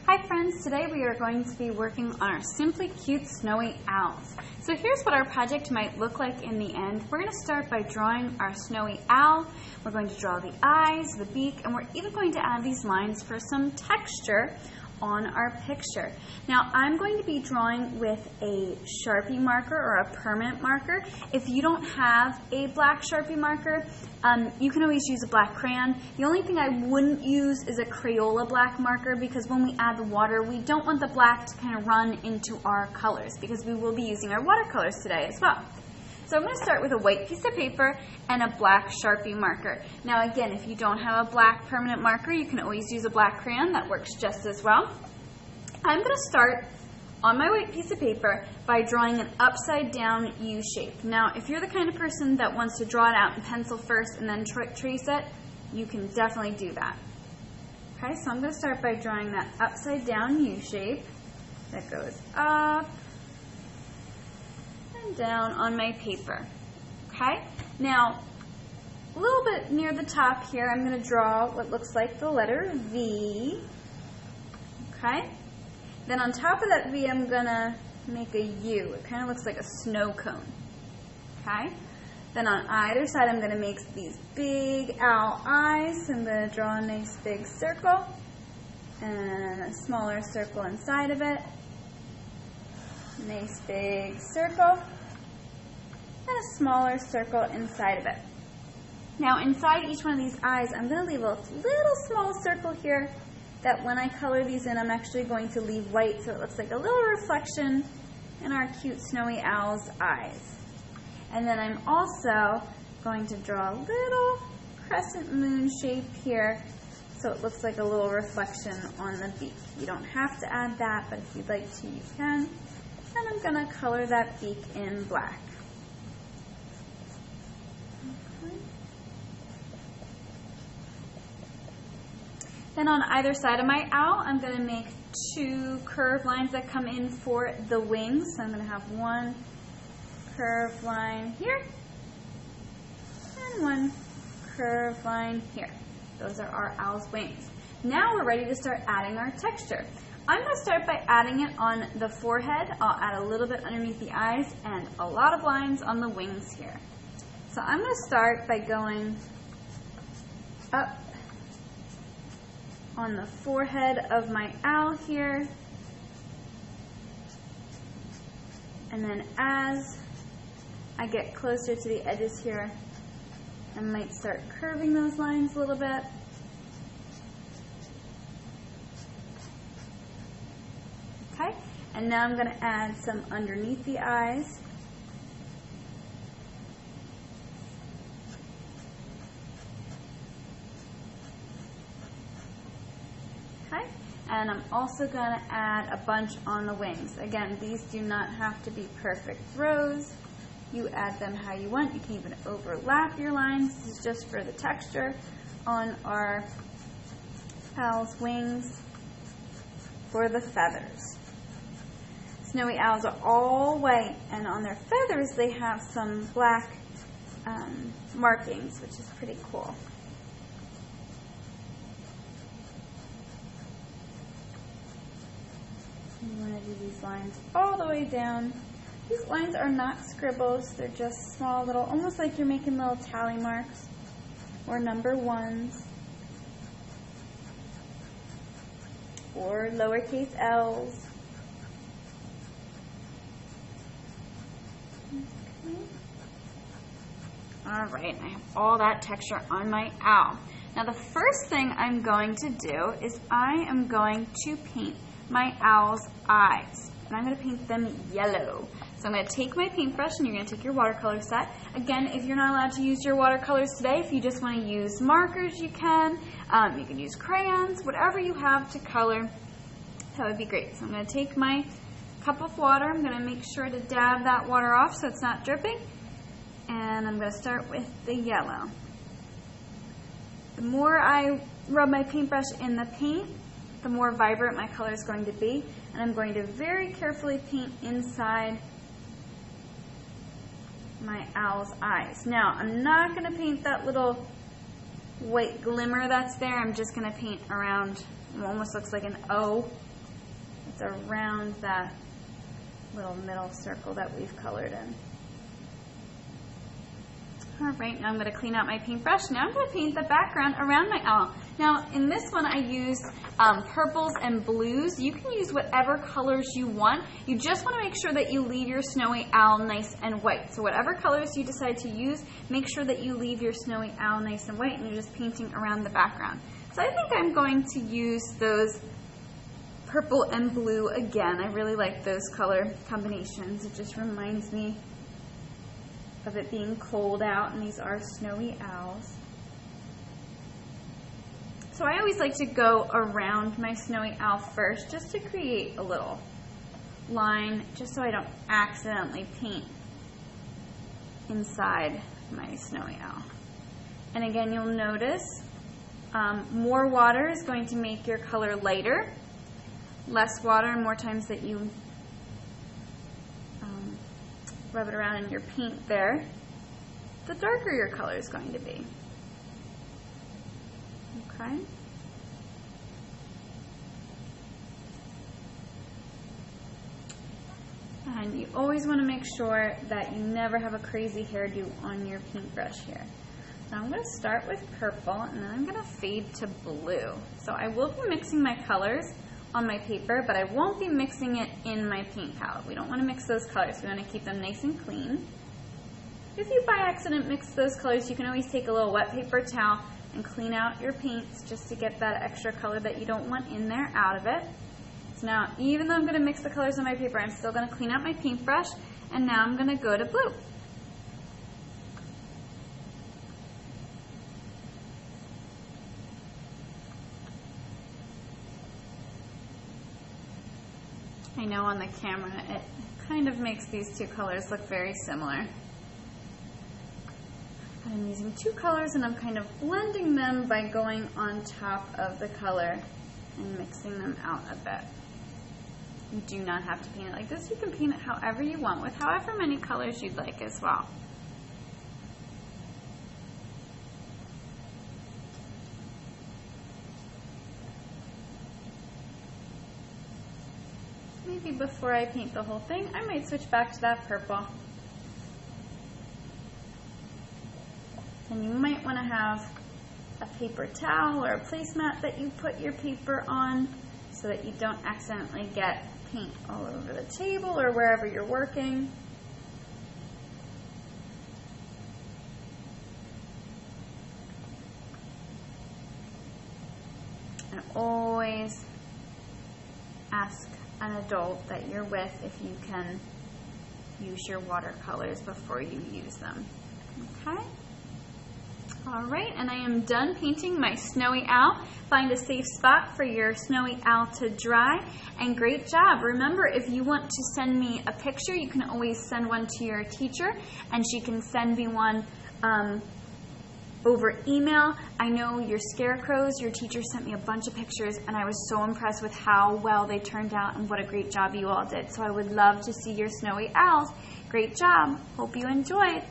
Hi friends, today we are going to be working on our Simply Cute Snowy Owls. So here's what our project might look like in the end. We're going to start by drawing our snowy owl. We're going to draw the eyes, the beak, and we're even going to add these lines for some texture on our picture. Now I'm going to be drawing with a Sharpie marker or a permanent marker. If you don't have a black Sharpie marker, you can always use a black crayon. The only thing I wouldn't use is a Crayola black marker because when we add the water, we don't want the black to kind of run into our colors because we will be using our watercolors today as well. So I'm going to start with a white piece of paper and a black Sharpie marker. Now again, if you don't have a black permanent marker, you can always use a black crayon. That works just as well. I'm going to start on my white piece of paper by drawing an upside down U shape. Now if you're the kind of person that wants to draw it out in pencil first and then trace it, you can definitely do that. Okay, so I'm going to start by drawing that upside down U shape that goes up and down on my paper. Okay, now a little bit near the top here, I'm going to draw what looks like the letter V. Okay, then on top of that V, I'm going to make a U. It kind of looks like a snow cone. Okay, then on either side, I'm going to make these big owl eyes. I'm going to draw a nice big circle and a smaller circle inside of it. Nice big circle and a smaller circle inside of it. Now inside each one of these eyes, I'm going to leave a little small circle here that when I color these in, I'm actually going to leave white so it looks like a little reflection in our cute snowy owl's eyes. And then I'm also going to draw a little crescent moon shape here so it looks like a little reflection on the beak. You don't have to add that, but if you'd like to, you can. And I'm going to color that beak in black. Okay. Then on either side of my owl, I'm going to make two curved lines that come in for the wings. So I'm going to have one curved line here and one curved line here. Those are our owl's wings. Now we're ready to start adding our texture. I'm going to start by adding it on the forehead. I'll add a little bit underneath the eyes and a lot of lines on the wings here. So I'm going to start by going up on the forehead of my owl here. And then as I get closer to the edges here, I might start curving those lines a little bit. Okay, and now I'm going to add some underneath the eyes. Okay, and I'm also going to add a bunch on the wings. Again, these do not have to be perfect rows. You add them how you want. You can even overlap your lines. This is just for the texture on our owl's wings for the feathers. Snowy owls are all white, and on their feathers they have some black markings, which is pretty cool. You want to do these lines all the way down. These lines are not scribbles, they're just small little, almost like you're making little tally marks or number ones or lowercase L's. Okay. All right, I have all that texture on my owl. Now the first thing I'm going to do is I am going to paint my owl's eyes. And I'm going to paint them yellow. So I'm going to take my paintbrush and you're going to take your watercolor set. Again, if you're not allowed to use your watercolors today, if you just want to use markers, you can. You can use crayons, whatever you have to color, that would be great. So I'm going to take my cup of water. I'm going to make sure to dab that water off so it's not dripping. And I'm going to start with the yellow. The more I rub my paintbrush in the paint, the more vibrant my color is going to be. And I'm going to very carefully paint inside my owl's eyes. Now, I'm not going to paint that little white glimmer that's there. I'm just going to paint around, it almost looks like an O It's around that little middle circle that we've colored in. All right, now I'm going to clean out my paintbrush. Now I'm going to paint the background around my owl. Now in this one I used purples and blues. You can use whatever colors you want. You just want to make sure that you leave your snowy owl nice and white. So whatever colors you decide to use, make sure that you leave your snowy owl nice and white, and you're just painting around the background. So I think I'm going to use those purple and blue again. I really like those color combinations. It just reminds me of it being cold out, and these are snowy owls. So I always like to go around my snowy owl first just to create a little line, just so I don't accidentally paint inside my snowy owl. And again, you'll notice more water is going to make your color lighter. Less water, more times that you rub it around in your paint there, the darker your color is going to be. Okay. And you always want to make sure that you never have a crazy hairdo on your paintbrush here. Now I'm going to start with purple, and then I'm going to fade to blue. So I will be mixing my colors on my paper, but I won't be mixing it in my paint palette. We don't want to mix those colors. We want to keep them nice and clean. If you by accident mix those colors, you can always take a little wet paper towel and clean out your paints just to get that extra color that you don't want in there out of it. So now, even though I'm going to mix the colors on my paper, I'm still going to clean out my paintbrush, and now I'm going to go to blue. I know on the camera it kind of makes these two colors look very similar. But I'm using two colors, and I'm kind of blending them by going on top of the color and mixing them out a bit. You do not have to paint it like this. You can paint it however you want, with however many colors you'd like as well. Maybe before I paint the whole thing, I might switch back to that purple. And you might want to have a paper towel or a placemat that you put your paper on so that you don't accidentally get paint all over the table or wherever you're working. And always ask an adult that you're with if you can use your watercolors before you use them. Okay? All right, and I am done painting my snowy owl. Find a safe spot for your snowy owl to dry, and great job. Remember, if you want to send me a picture, you can always send one to your teacher, and she can send me one over email. I know your scarecrows, your teacher sent me a bunch of pictures, and I was so impressed with how well they turned out and what a great job you all did. So I would love to see your snowy owls. Great job. Hope you enjoyed.